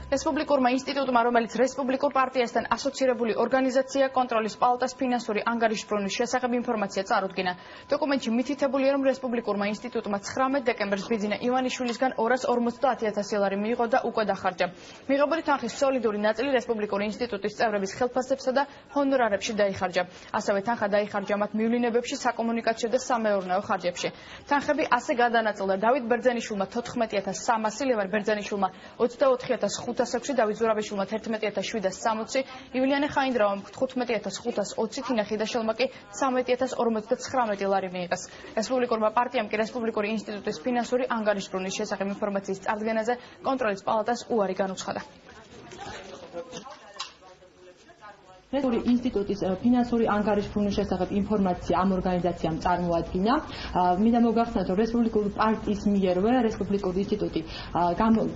რესპუბლიკურმა ინსტიტუტმა, რომელიც რესპუბლიკურ პარტიასთან ასოცირებული ორგანიზაცია, კონტროლის პალატას ფინანსური ანგარიშბრუნვის შესახებ ინფორმაცია წარუდგინა. დოკუმენტში მითითებულია, რომ რესპუბლიკურმა ინსტიტუტმა 19 დეკემბერს ბიძინა ივანიშვილისგან 250,000 ლარი მიიღო და უკვე დახარჯა. მიღებული თანხის სოლიდური ნაწილი რესპუბლიკური ინსტიტუტის წევრების ხელფასებსა და ჰონორარებში დაიხარჯა. ასევე თანხა დაიხარჯა მათ მივლინებებში, საკომუნიკაციო და სამეურნეო ხარჯებში. თანხები ასე გადანაწილდა დავით ბერძენიშვილმა 14,300, ლევან ბერძენიშვილმა 24,506, დავით ზურაბიშვილმა 11,760, ივლიანე ხაინდრავამ 15,520, თინა ხიდაშელმა კი 13,059 ლარი მიიღეს. რესპუბლიკურმა პარტიამ კი რესპუბლიკური ინსტიტუტის ფინანსური ანგარიშბრუნვის შესახებ ინფორმაციის წარდგენაზე კონტროლის პალატას უარი განუცხადა. რესპუბლიკური ინსტიტუტის ფინანსური ანგარიშბრუნვის შესახებ ინფორმაცია ამ ორგანიზაციამ წარმოადგინა. მინდა მოგახსენოთ, რომ რესპუბლიკური პარტიის მიერვე რესპუბლიკური ინსტიტუტი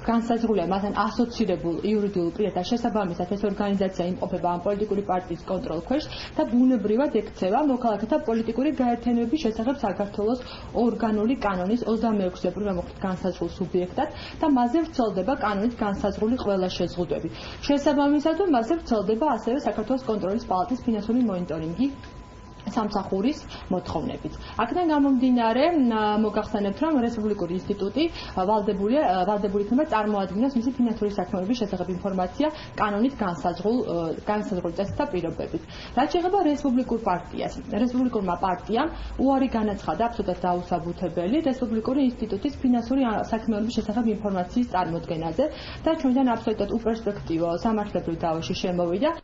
განსაზღვრულია მათთან ასოცირებულ იურიდიულ პირთა შესაბამისად ეს ორგანიზაცია იმყოფება ამ პოლიტიკური პარტიის კონტროლის ქვეშ და ბუნებრივად ექცევა მოქალაქეთა პოლიტიკური გაერთიანების შესახებ საქართველოს ორგანული კანონის 26-ე პროგრამით განსაზღვრულ სუბიექტად და მასზე ვრცელდება კანონით განსაზღვრული ყველა შეზღუდვები. შესაბამისად, მასზე ვრცელდება ასევე საქართველოს კონტროლის პალატის ფინანსური მონიტორინგი სამსახურის მოთხოვნებით. აქედან გამომდინარე, მოგახსენებთ, რომ რესპუბლიკური ინსტიტუტი ვალდებული იქნება წარმოადგინოს მისი ფინანსური საქმეების შესახებ ინფორმაცია კანონით განსაზღვრული წესითა პირობებით. რაც შეეხება რესპუბლიკურ პარტიას, რესპუბლიკურმა პარტიამ უარი განაცხადა აბსოლუტურად დაუსაბუთებელი რესპუბლიკური ინსტიტუტის ფინანსური საქმეების შესახებ ინფორმაციის წარმოდგენაზე და ჩვენთან აბსოლუტურად უპერსპექტივო სამართლებრივ დავაში შემოვიდა.